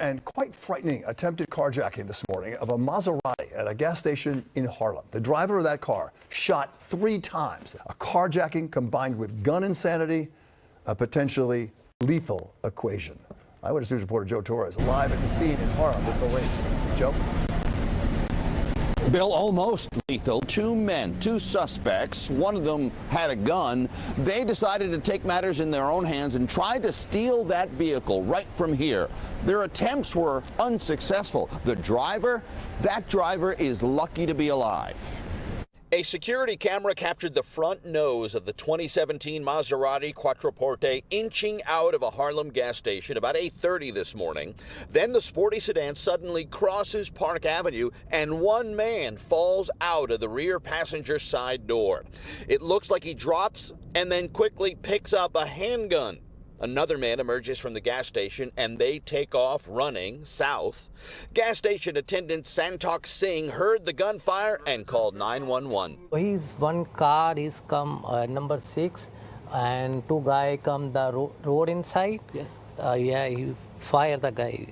And quite frightening attempted carjacking this morning of a Maserati at a gas station in Harlem. The driver of that car shot 3 times. A carjacking combined with gun insanity, a potentially lethal equation. Eyewitness News reporter Joe Torres live at the scene in Harlem with the latest. Joe? Bill, almost lethal. 2 men, 2 suspects. One of them had a gun. They decided to take matters in their own hands and tried to steal that vehicle right from here. Their attempts were unsuccessful. That driver is lucky to be alive. A security camera captured the front nose of the 2017 Maserati Quattroporte inching out of a Harlem gas station about 8:30 this morning. Then the sporty sedan suddenly crosses Park Avenue and one man falls out of the rear passenger side door. It looks like he drops and then quickly picks up a handgun. Another man emerges from the gas station and they take off running south. Gas station attendant Santok Singh heard the gunfire and called 911. His one car is come number 6 and 2 guys come the road inside. Yes. He fired the guy.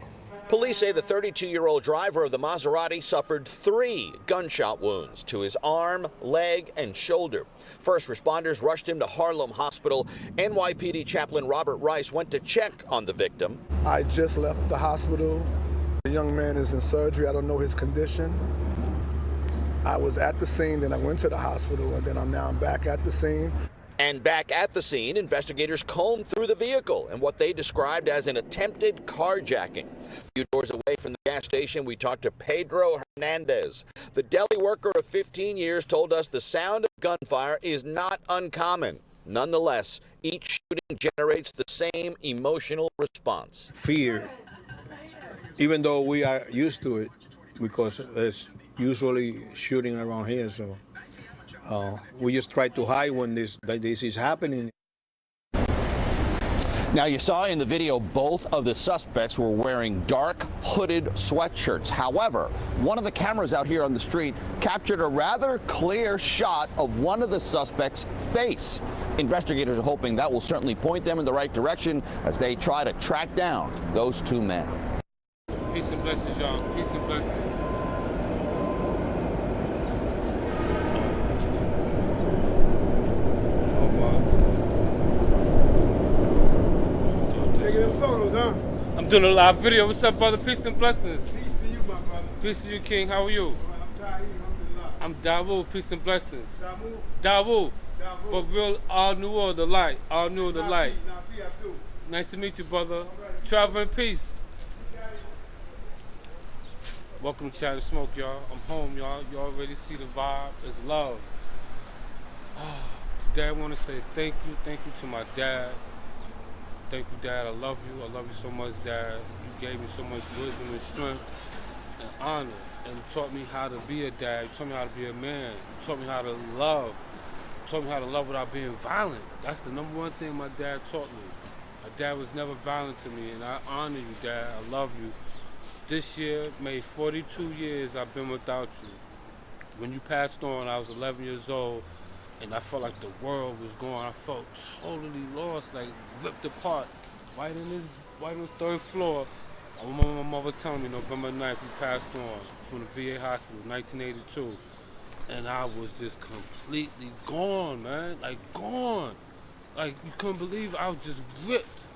Police say the 32-year-old driver of the Maserati suffered 3 gunshot wounds to his arm, leg, and shoulder. First responders rushed him to Harlem Hospital. NYPD chaplain Robert Rice went to check on the victim. I just left the hospital. The young man is in surgery. I don't know his condition. I was at the scene, then I went to the hospital, and then I'm back at the scene. And back at the scene, investigators combed through the vehicle and what they described as an attempted carjacking. A few doors away from the gas station, we talked to Pedro Hernandez. The deli worker of 15 years told us the sound of gunfire is not uncommon. Nonetheless, each shooting generates the same emotional response. Fear, even though we are used to it, because it's usually shooting around here, so we just try to hide when this is happening. Now, you saw in the video both of the suspects were wearing dark hooded sweatshirts. However, one of the cameras out here on the street captured a rather clear shot of one of the suspects' face. Investigators are hoping that will certainly point them in the right direction as they try to track down those 2 men. Peace and blessings, y'all. Peace and blessings. I'm doing a live video. What's up, brother? Peace and blessings. Peace to you, my brother. Peace to you, King. How are you? I'm Dawu. Peace and blessings. Dawu. But real, all new or the light. All new or the light. Nice to meet you, brother. Travel in peace. Welcome to Chatandsmokellc, y'all. I'm home, y'all. You already see the vibe. It's love. Today I want to say thank you to my dad. Thank you, Dad. I love you. I love you so much, Dad. You gave me so much wisdom and strength and honor, and you taught me how to be a dad. You taught me how to be a man. You taught me how to love. You taught me how to love without being violent. That's the number one thing my dad taught me. My dad was never violent to me, and I honor you, Dad. I love you. This year made 42 years I've been without you. When you passed on, I was 11 years old. And I felt like the world was gone. I felt totally lost, like ripped apart. Right on the 3rd floor. I remember my mother telling me November 9th he passed on from the VA hospital, 1982. And I was just completely gone, man. Like gone. Like you couldn't believe it. I was just ripped.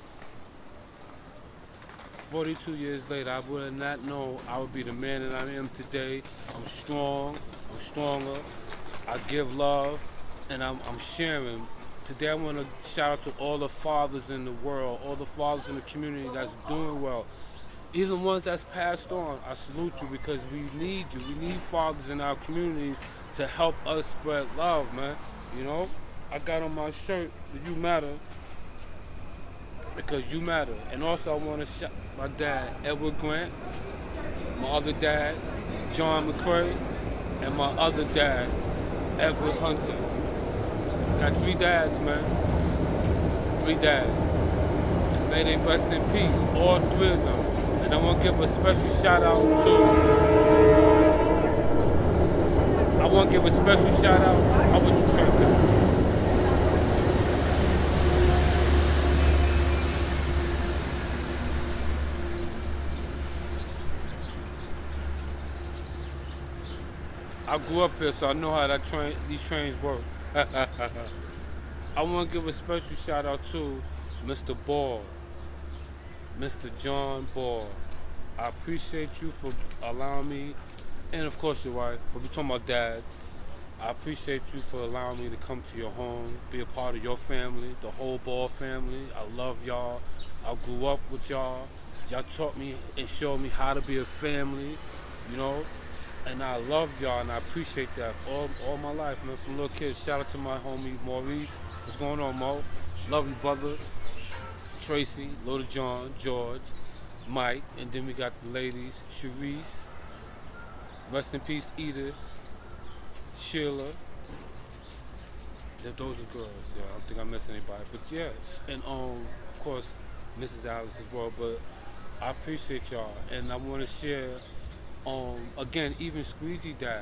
42 years later, I would have not known I would be the man that I am today. I'm strong. I'm stronger. I give love. And I'm sharing. Today I want to shout out to all the fathers in the world, all the fathers in the community that's doing well. Even the ones that's passed on, I salute you because we need you. We need fathers in our community to help us spread love, man. You know, I got on my shirt, You Matter, because you matter. And also I want to shout my dad, Edward Grant, my other dad, John McCray, and my other dad, Edward Hunter. Got 3 dads, man. 3 dads. May they rest in peace, all 3 of them. And I want to give a special shout out to. I want to give a special shout out. How would you turn that? I grew up here, so I know how these trains work. I want to give a special shout out to Mr. Ball, Mr. John Ball. I appreciate you for allowing me, and of course your wife, but we're talking about dads. I appreciate you for allowing me to come to your home, be a part of your family, the whole Ball family. I love y'all. I grew up with y'all. Y'all taught me and showed me how to be a family, you know? And I love y'all, and I appreciate that all my life, man, from little kids. Shout out to my homie, Maurice. What's going on, Mo? Love you, brother. Tracy, Little John, George, Mike, and then we got the ladies, Sharice, rest in peace, Edith, Sheila. Yeah, those are girls, yeah, I don't think I missed anybody. But yeah, and of course, Mrs. Alice as well, but I appreciate y'all, and I want to share, again, even Squeegee died.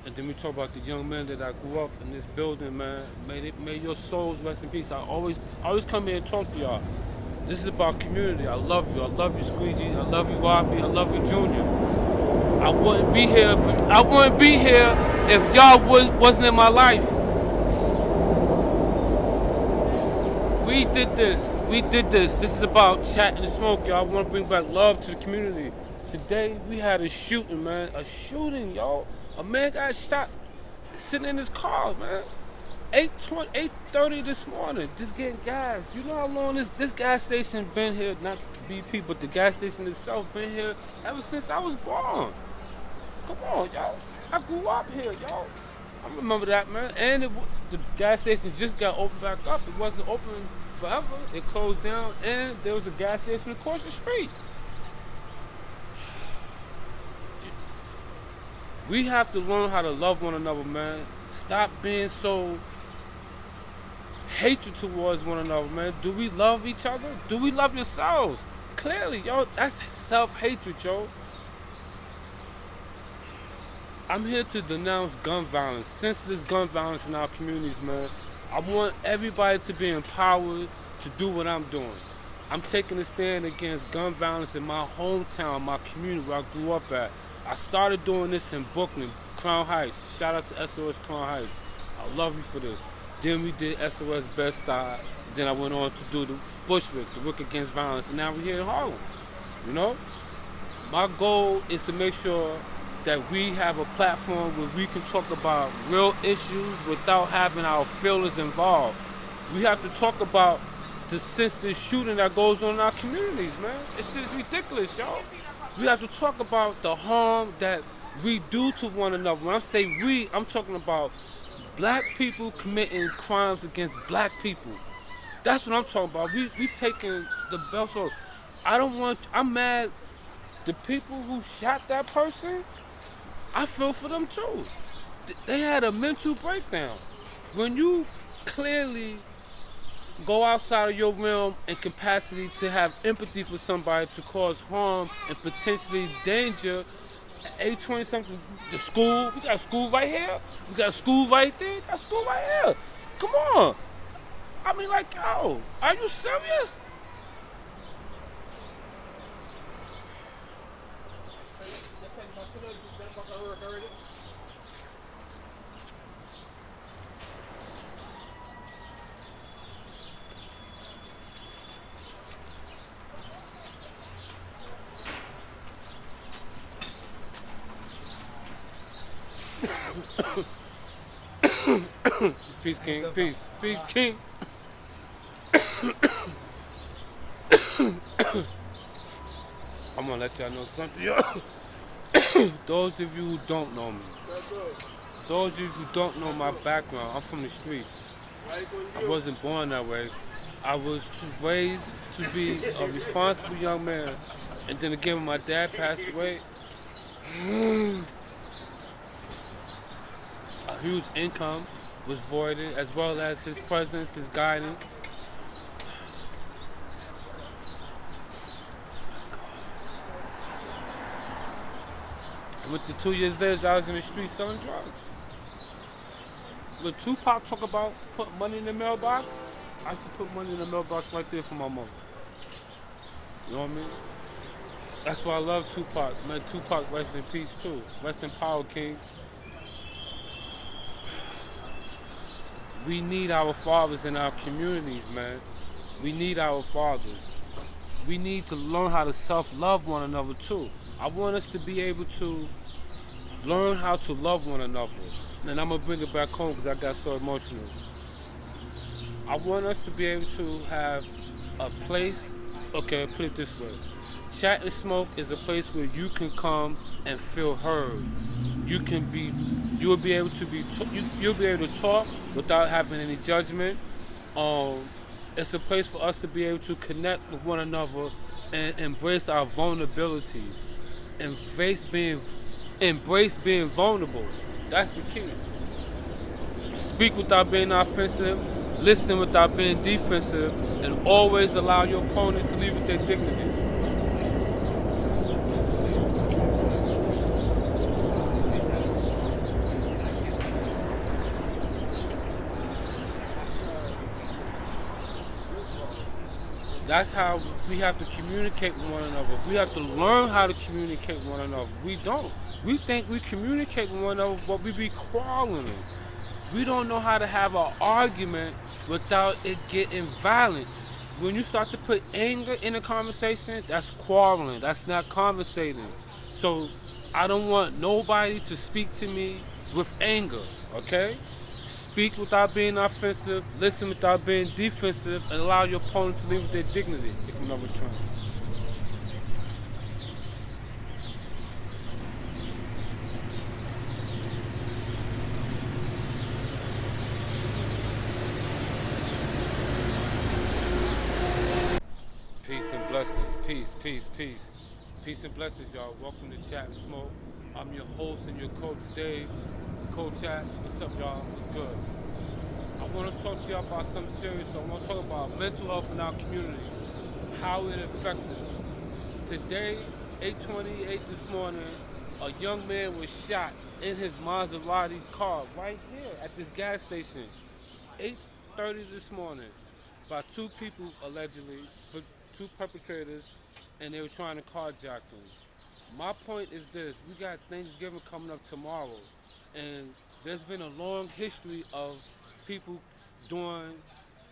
And then we talk about the young men that I grew up in this building, man. May your souls rest in peace. I always come here and talk to y'all. This is about community. I love you. I love you, Squeegee. I love you, Robbie. I love you, Junior. I wouldn't be here if y'all wasn't in my life. We did this. This is about chat and smoke, y'all. I want to bring back love to the community. Today, we had a shooting, man. A shooting, y'all. A man got shot sitting in his car, man. 8:30 this morning, just getting gas. You know how long this gas station been here, not BP, but the gas station itself been here ever since I was born. Come on, y'all. I grew up here, y'all. I remember that, man. And the gas station just got opened back up. It wasn't open forever. It closed down, and there was a gas station across the street. We have to learn how to love one another, man. Stop being so hatred towards one another, man. Do we love each other? Do we love yourselves? Clearly, yo, that's self-hatred, yo. I'm here to denounce gun violence, senseless gun violence in our communities, man. I want everybody to be empowered to do what I'm doing. I'm taking a stand against gun violence in my hometown, my community where I grew up at. I started doing this in Brooklyn, Crown Heights. Shout out to SOS Crown Heights. I love you for this. Then we did SOS Bed-Stuy. Then I went on to do the Bushwick, the Work Against Violence, and now we're here in Harlem. You know? My goal is to make sure that we have a platform where we can talk about real issues without having our feelings involved. We have to talk about the senseless shooting that goes on in our communities, man. It's just ridiculous, y'all. We have to talk about the harm that we do to one another. When I say we, I'm talking about black people committing crimes against black people. That's what I'm talking about. We taking the belts off. I'm mad. The people who shot that person, I feel for them too. They had a mental breakdown. When you clearly go outside of your realm and capacity to have empathy for somebody to cause harm and potentially danger, at 8:20 something, the school, we got a school right here, we got a school right there, we got a school right here. Come on. I mean, like, yo, are you serious? Peace, King. Peace. Peace, King. I'm gonna let y'all know something, yo. Those of you who don't know me, those of you who don't know my background, I'm from the streets. I wasn't born that way. I was raised to be a responsible young man. And then again, when my dad passed away, a huge income was voided, as well as his presence, his guidance. And with the 2 years later, I was in the street selling drugs. When Tupac talk about put money in the mailbox, I used to put money in the mailbox right there for my mother. You know what I mean? That's why I love Tupac. Man, Tupac, rest in peace too. Rest in power, King. We need our fathers in our communities, man. We need our fathers. We need to learn how to self-love one another too. I want us to be able to learn how to love one another. And I'm gonna bring it back home because I got so emotional. I want us to be able to have a place, okay, put it this way. Chat and Smoke is a place where you can come and feel heard. You'll be able to talk without having any judgment. It's a place for us to be able to connect with one another and embrace our vulnerabilities. Embrace being vulnerable. That's the key. Speak without being offensive, listen without being defensive, and always allow your opponent to leave with their dignity. That's how we have to communicate with one another. We have to learn how to communicate with one another. We don't. We think we communicate with one another, but we be quarreling. We don't know how to have an argument without it getting violent. When you start to put anger in a conversation, that's quarreling. That's not conversating. So I don't want nobody to speak to me with anger, okay? Speak without being offensive, listen without being defensive, and allow your opponent to leave with their dignity, if you know what I'm trying. Peace and blessings. Peace, peace, peace. Peace and blessings, y'all. Welcome to Chat and Smoke. I'm your host and your coach, Dave. Coach Chat, what's up, y'all? What's good? I want to talk to y'all about something serious, though. I want to talk about mental health in our communities, how it affects us. Today, 8:28 this morning, a young man was shot in his Maserati car right here at this gas station. 8:30 this morning by two people, allegedly, two perpetrators, and they were trying to carjack him. My point is this: we got Thanksgiving coming up tomorrow, and there's been a long history of people doing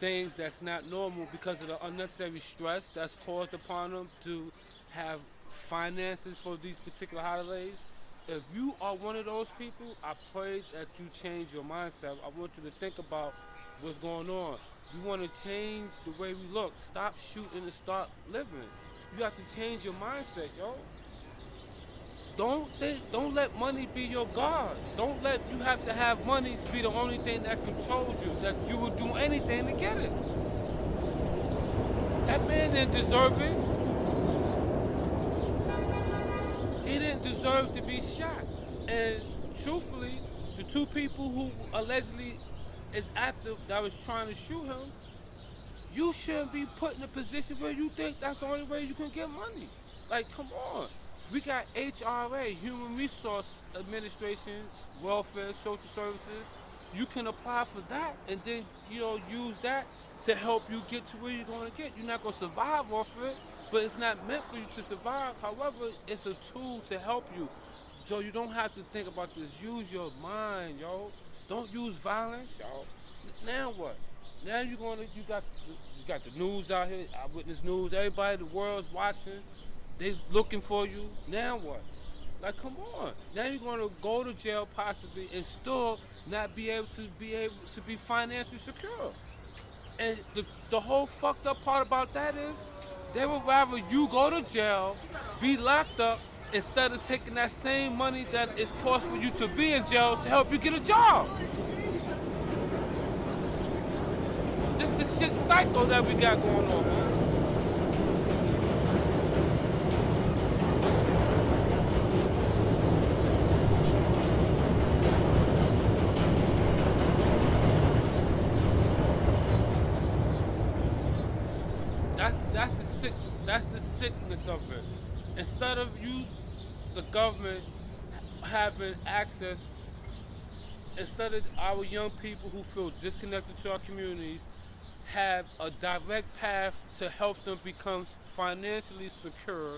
things that's not normal because of the unnecessary stress that's caused upon them to have finances for these particular holidays. If you are one of those people, I pray that you change your mindset. I want you to think about what's going on. You want to change the way we look. Stop shooting and start living. You have to change your mindset, yo. Don't let money be your God. Don't let you have to have money be the only thing that controls you, that you will do anything to get it. That man didn't deserve it. He didn't deserve to be shot. And truthfully, the two people who allegedly is after that was trying to shoot him, you shouldn't be put in a position where you think that's the only way you can get money. Like, come on. We got HRA, Human Resource Administration, welfare, social services. You can apply for that and then, use that to help you get to where you're going to get. You're not going to survive off of it, but it's not meant for you to survive. However, it's a tool to help you. So you don't have to think about this. Use your mind, yo. Don't use violence, yo. Now what? Now you got the news out here, Eyewitness News, everybody, the world's watching. They looking for you. Now what? Like, come on. Now you're gonna go to jail possibly and still not be able to be financially secure. And the whole fucked up part about that is they would rather you go to jail, be locked up, instead of taking that same money that is cost for you to be in jail to help you get a job. This is the shit cycle that we got going on, man. That's the sickness of it. Instead of you, the government, having access, instead of our young people who feel disconnected to our communities, have a direct path to help them become financially secure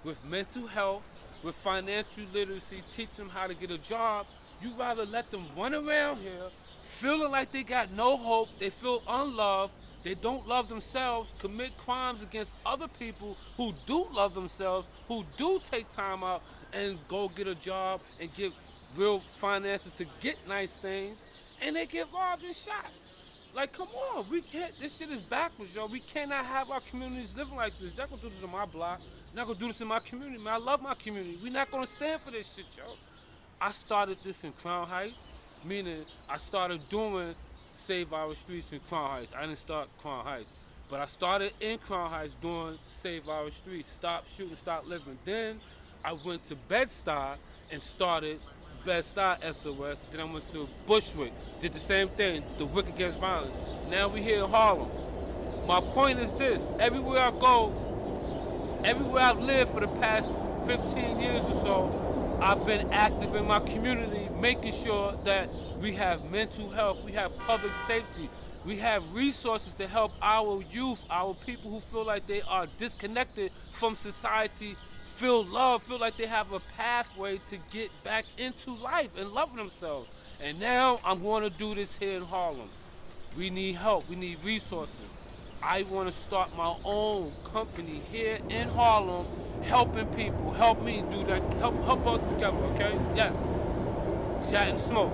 with mental health, with financial literacy, teach them how to get a job, You rather let them run around here, feeling like they got no hope, they feel unloved, they don't love themselves, commit crimes against other people who do love themselves, who do take time out and go get a job and get real finances to get nice things, and they get robbed and shot. Like, come on, we can't, this shit is backwards, yo. We cannot have our communities living like this. They're gonna do this in my block. They're not gonna do this in my community, man. I love my community. We're not gonna stand for this shit, yo. I started this in Crown Heights, meaning I started doing Save Our Streets in Crown Heights. I didn't start Crown Heights, but I started in Crown Heights doing Save Our Streets, Stop Shooting, Stop Living. Then I went to Bed-Stuy and started Bed-Stuy SOS. Then I went to Bushwick, did the same thing, the Wick Against Violence. Now we here in Harlem. My point is this, everywhere I go, everywhere I've lived for the past 15 years or so, I've been active in my community, making sure that we have mental health, we have public safety, we have resources to help our youth, our people who feel like they are disconnected from society, feel love, feel like they have a pathway to get back into life and loving themselves. And now I'm going to do this here in Harlem. We need help, we need resources. I want to start my own company here in Harlem, helping people, help me do that, help us together, okay? Yes. Chat and smoke.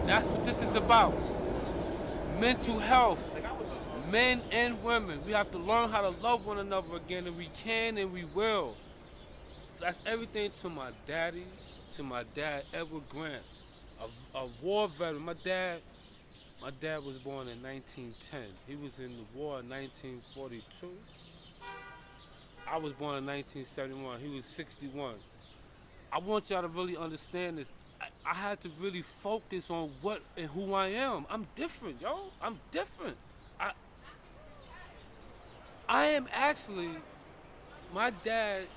That's what this is about. Mental health. Men and women. We have to learn how to love one another again, and we can and we will. That's everything to my daddy, to my dad, Edward Grant, a war veteran. My dad was born in 1910. He was in the war in 1942. I was born in 1971. He was 61. I want y'all to really understand this. I had to really focus on what and who I am. I'm different, yo. I'm different. I am actually, my dad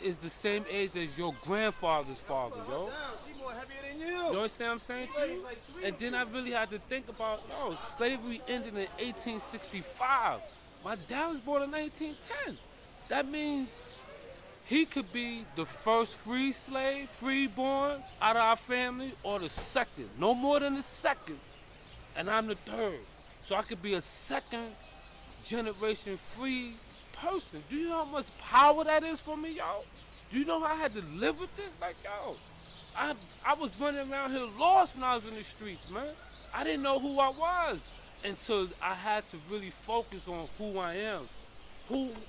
is the same age as your grandfather's father, yo. She more heavier than you. You understand what I'm saying to you? And then I really had to think about, yo, slavery ended in 1865. My dad was born in 1910. That means he could be the first free slave, freeborn out of our family, or the second. No more than the second. And I'm the third. So I could be a second generation free person. Do you know how much power that is for me, yo? Do you know how I had to live with this? Like, yo, I was running around here lost when I was in the streets, man. I didn't know who I was until I had to really focus on who I am.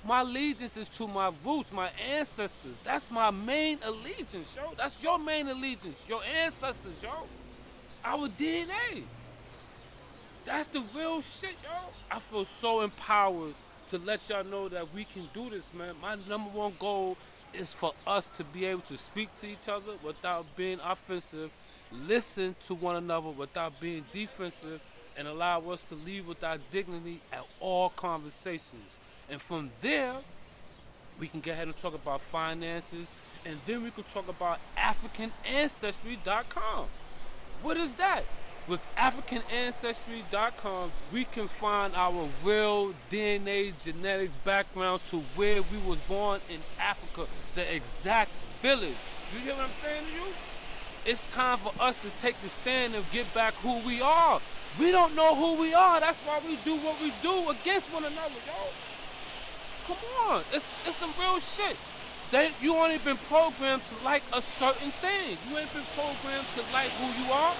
My allegiance is to my roots, my ancestors. That's my main allegiance, yo. That's your main allegiance, your ancestors, yo. Our DNA. That's the real shit, yo. I feel so empowered to let y'all know that we can do this, man. My number one goal is for us to be able to speak to each other without being offensive, listen to one another without being defensive, and allow us to leave with our dignity at all conversations. And from there, we can go ahead and talk about finances, and then we can talk about AfricanAncestry.com. What is that? With AfricanAncestry.com, we can find our real DNA genetics background to where we was born in Africa, the exact village. Do you hear what I'm saying to you? It's time for us to take the stand and get back who we are. We don't know who we are. That's why we do what we do against one another, yo. Come on, it's some real shit. You only been programmed to like a certain thing. You ain't been programmed to like who you are.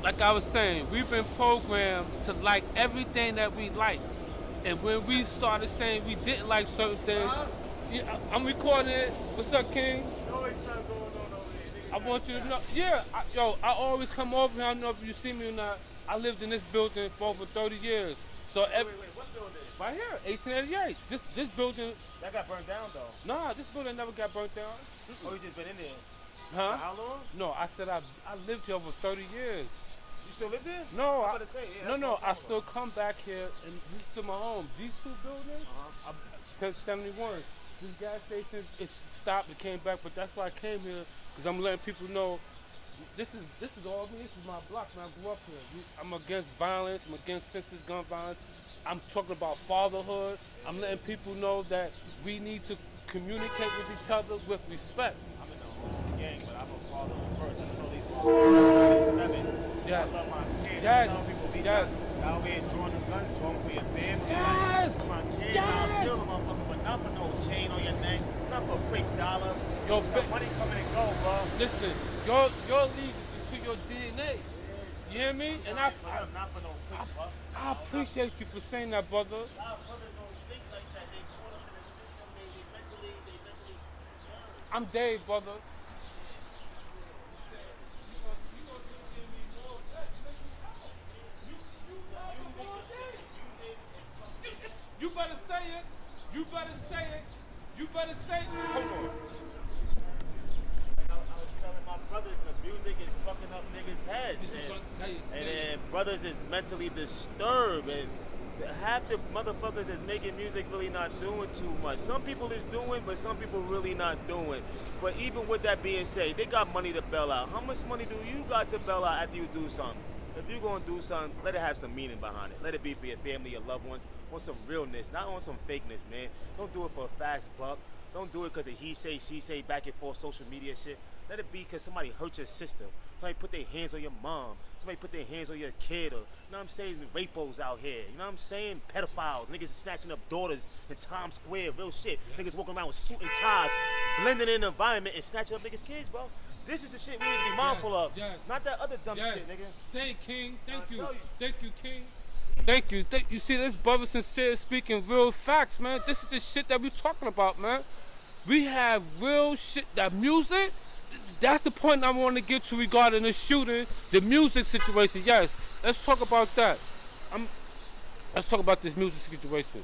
Like I was saying, we've been programmed to like everything that we like. And when we started saying we didn't like certain things, yeah, I'm recording it. What's up, King? I want you to know. Yeah, I always come over here. I don't know if you see me or not. I lived in this building for over 30 years. So wait, what building? Right here, 1888. This building. That got burned down though. Nah, this building never got burnt down. Oh, you just been in there? Huh? For how long? No, I said I lived here over 30 years. You still live there? No, I'm about to say, yeah, no, that's no. what I'm I talking still come back here, and this is still my home. These two buildings, since '71. This gas station, it stopped, it came back, but that's why I came here, because I'm letting people know this is all me. This is my block, and I grew up here. I'm against violence. I'm against senseless gun violence. I'm talking about fatherhood. I'm letting people know that we need to communicate with each other with respect. I'm in the whole gang, but I'm a father first. I tell these boys, 7. Yes. I love my kids. Yes. I tell people, be Yes. out here drawing the guns to them for your family. Yes. Like, my kids, Yes. I'll kill them, motherfucker, but not for no chain on your neck, not for a quick dollar. Yo, Some money coming and go, bro. Listen, your allegiance is to your DNA. You hear me? And Not for no quick buck. I appreciate you for saying that, brother. A lot of brothers don't think like that. They caught up in the system. They mentally disturbed. I'm Dave, brother. You better say it. You better say it. You better say it. Hold on. I was telling my brothers the music is fucking up niggas' heads. This is what I'm saying. And then brothers is mentally disturbed, and half the motherfuckers that's making music really not doing too much. Some people is doing, but some people really not doing. But even with that being said, they got money to bail out. How much money do you got to bail out after you do something? If you're gonna do something, let it have some meaning behind it. Let it be for your family, your loved ones, on some realness, not on some fakeness, man. Don't do it for a fast buck. Don't do it because of he say, she say, back and forth social media shit. Let it be because somebody hurt your sister. Somebody put their hands on your mom. Somebody put their hands on your kid. Or, you know what I'm saying? Rapos out here. You know what I'm saying? Pedophiles. Niggas snatching up daughters in Times Square. Real shit. Niggas walking around with suit and ties, blending in the environment and snatching up niggas' kids, bro. This is the shit we need to be mindful of. Yes. Not that other dumb Yes. shit, nigga. Say, King. Thank I you. tell you. Thank you, King. Thank you. You see, this brother sincere speaking real facts, man. This is the shit that we talking about, man. We have real shit. That music, that's the point I want to get to regarding the shooting, the music situation. Yes, let's talk about that. Let's talk about this music situation.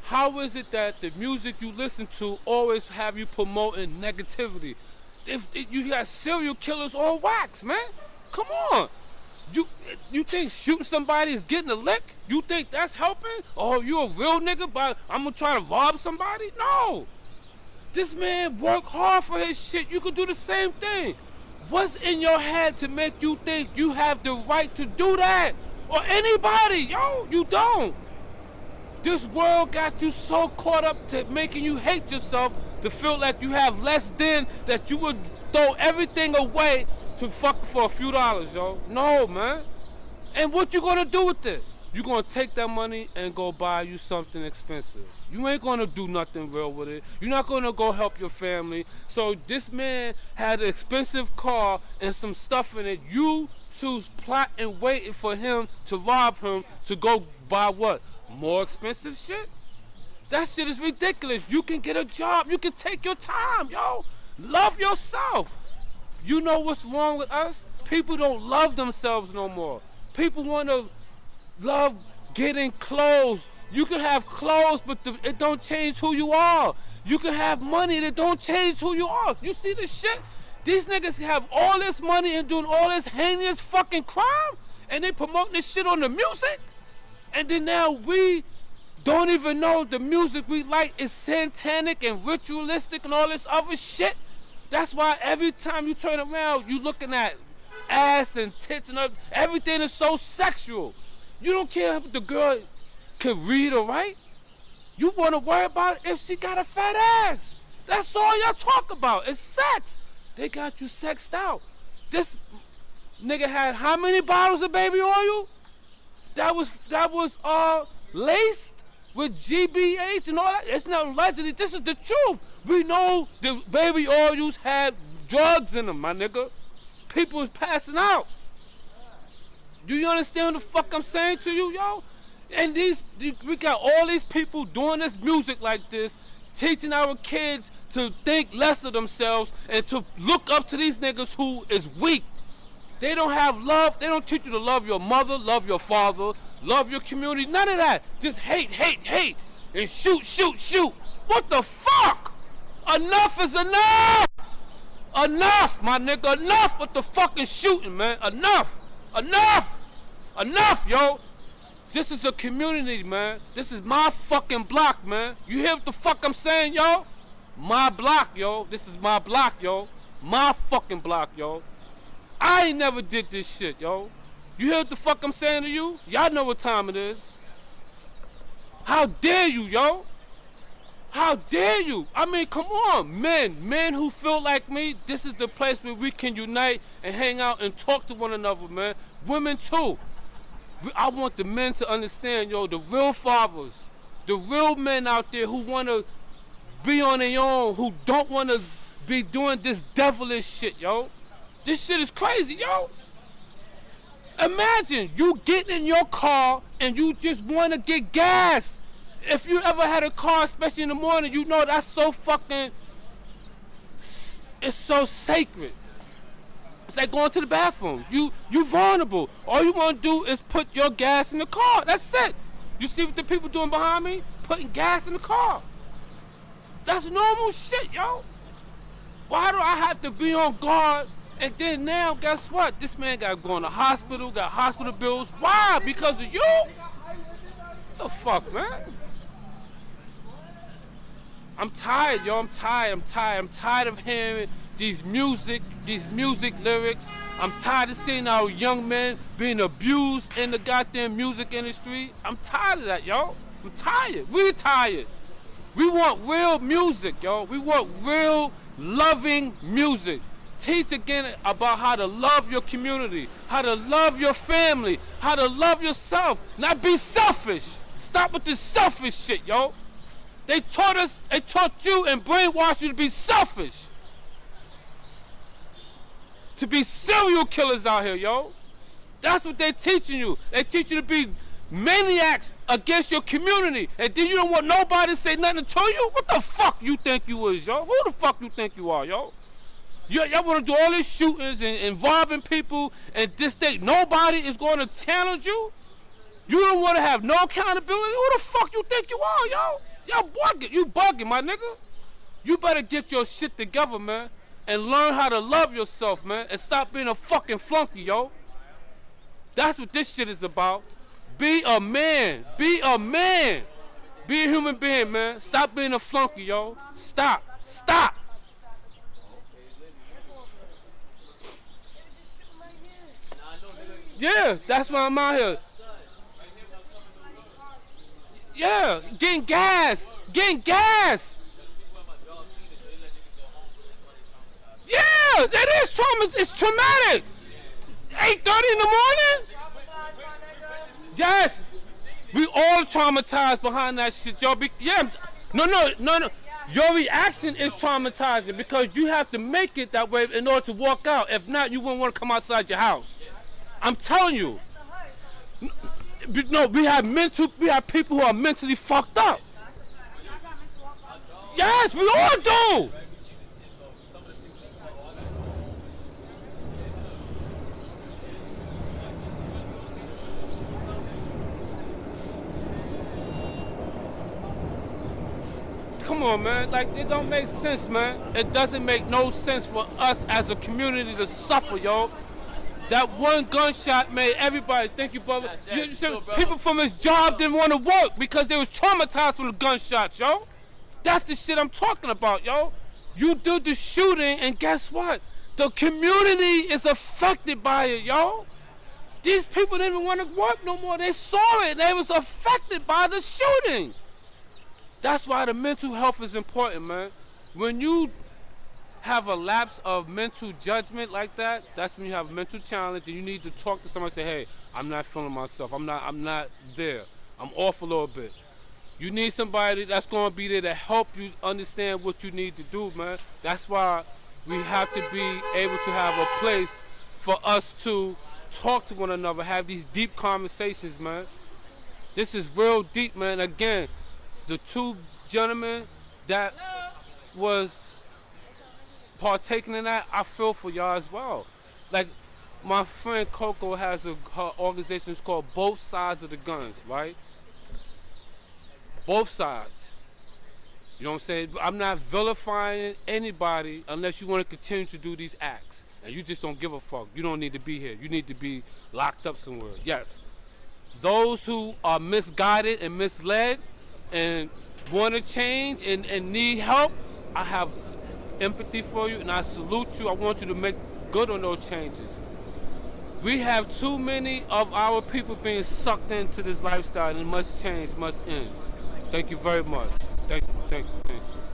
How is it that the music you listen to always have you promoting negativity? If you got serial killers on wax, man. Come on. You think shooting somebody is getting a lick? You think that's helping? Oh, you a real nigga, but I'm gonna try to rob somebody? No. This man worked hard for his shit. You could do the same thing. What's in your head to make you think you have the right to do that? Or anybody, yo, you don't. This world got you so caught up to making you hate yourself, to feel like you have less than, that you would throw everything away to fuck for a few dollars, yo. No, man. And what you gonna do with it? You gonna take that money and go buy you something expensive. You ain't gonna do nothing real with it. You're not gonna go help your family. So this man had an expensive car and some stuff in it. You two's plotting, waiting for him to rob him to go buy what? More expensive shit? That shit is ridiculous. You can get a job. You can take your time, yo. Love yourself. You know what's wrong with us? People don't love themselves no more. People want to love getting clothes. You can have clothes, but it don't change who you are. You can have money that don't change who you are. You see this shit? These niggas have all this money and doing all this heinous fucking crime, and they promoting this shit on the music. And then now we don't even know the music we like is satanic and ritualistic and all this other shit. That's why every time you turn around, you looking at ass and tits and everything is so sexual. You don't care if the girl can read or write. You want to worry about if she got a fat ass. That's all y'all talk about. It's sex. They got you sexed out. This nigga had how many bottles of baby oil? That was laced with GBH and all that. It's not allegedly. This is the truth. We know the baby oils had drugs in them, my nigga. People is passing out. Do you understand what the fuck I'm saying to you, yo? And we got all these people doing this music like this, teaching our kids to think less of themselves and to look up to these niggas who is weak. They don't have love. They don't teach you to love your mother, love your father, love your community. None of that. Just hate, hate, hate, and shoot, shoot, shoot. What the fuck? Enough is enough. Enough, my nigga. Enough with the fucking shooting, man. Enough. Enough. Enough, yo. This is a community, man. This is my fucking block, man. You hear what the fuck I'm saying, yo? My block, yo. This is my block, yo. My fucking block, yo. I ain't never did this shit, yo. You hear what the fuck I'm saying to you? Y'all know what time it is. How dare you, yo? How dare you? I mean, come on, men who feel like me, this is the place where we can unite and hang out and talk to one another, man. Women too. I want the men to understand, yo, the real fathers, the real men out there who want to be on their own, who don't want to be doing this devilish shit, yo. This shit is crazy, yo. Imagine you getting in your car and you just want to get gas. If you ever had a car, especially in the morning, you know that's so fucking, it's so sacred. It's like going to the bathroom. You vulnerable. All you want to do is put your gas in the car. That's it. You see what the people doing behind me? Putting gas in the car. That's normal shit, yo. Why do I have to be on guard? And then now, guess what? This man got to go in the hospital, got hospital bills. Why? Because of you? What the fuck, man? I'm tired, yo. I'm tired of hearing these music lyrics. I'm tired of seeing our young men being abused in the goddamn music industry. I'm tired of that, yo. I'm tired. We're tired. We want real music, yo. We want real loving music. Teach again about how to love your community, how to love your family, how to love yourself, not be selfish. Stop with this selfish shit, yo. They taught you and brainwashed you to be selfish. To be serial killers out here, yo. That's what they're teaching you. They teach you to be maniacs against your community. And then you don't want nobody to say nothing to you? What the fuck you think you is, yo? Who the fuck you think you are, yo? Y'all want to do all these shootings and robbing people and this thing. Nobody is going to challenge you? You don't want to have no accountability? Who the fuck you think you are, yo? Y'all bugging. You bugging, my nigga. You better get your shit together, man, and learn how to love yourself, man, and stop being a fucking flunky, yo. That's what this shit is about. Be a man. Be a man. Be a human being, man. Stop being a flunky, yo. Stop. Stop. Yeah, that's why I'm out here. Yeah, getting gas. Getting gas. Yeah, that is trauma. It's traumatic. 8:30 in the morning? Yes. We all traumatized behind that shit, yo. No. Your reaction is traumatizing because you have to make it that way in order to walk out. If not, you wouldn't want to come outside your house. I'm telling you. No, we have people who are mentally fucked up. Yes, we all do. Come on, man. Like, it don't make sense, man. It doesn't make no sense for us as a community to suffer, yo. That one gunshot made everybody, thank you, brother. People from his job didn't want to work because they was traumatized from the gunshots, yo. That's the shit I'm talking about, yo. You do the shooting, and guess what? The community is affected by it, yo. These people didn't even want to work no more. They saw it. They was affected by the shooting. That's why the mental health is important, man. When you have a lapse of mental judgment like that, that's when you have a mental challenge and you need to talk to somebody and say, hey, I'm not feeling myself. I'm not there. I'm off a little bit. You need somebody that's going to be there to help you understand what you need to do, man. That's why we have to be able to have a place for us to talk to one another, have these deep conversations, man. This is real deep, man. Again, the two gentlemen that was partaking in that, I feel for y'all as well. Like, my friend Coco has her organization is called Both Sides of the Guns, right? Both sides. You know what I'm saying? I'm not vilifying anybody unless you want to continue to do these acts. And you just don't give a fuck. You don't need to be here. You need to be locked up somewhere. Yes. Those who are misguided and misled and want to change and need help, I have empathy for you and I salute you. I want you to make good on those changes. We have too many of our people being sucked into this lifestyle, and it must change, must end. Thank you very much. Thank you, thank you, thank you.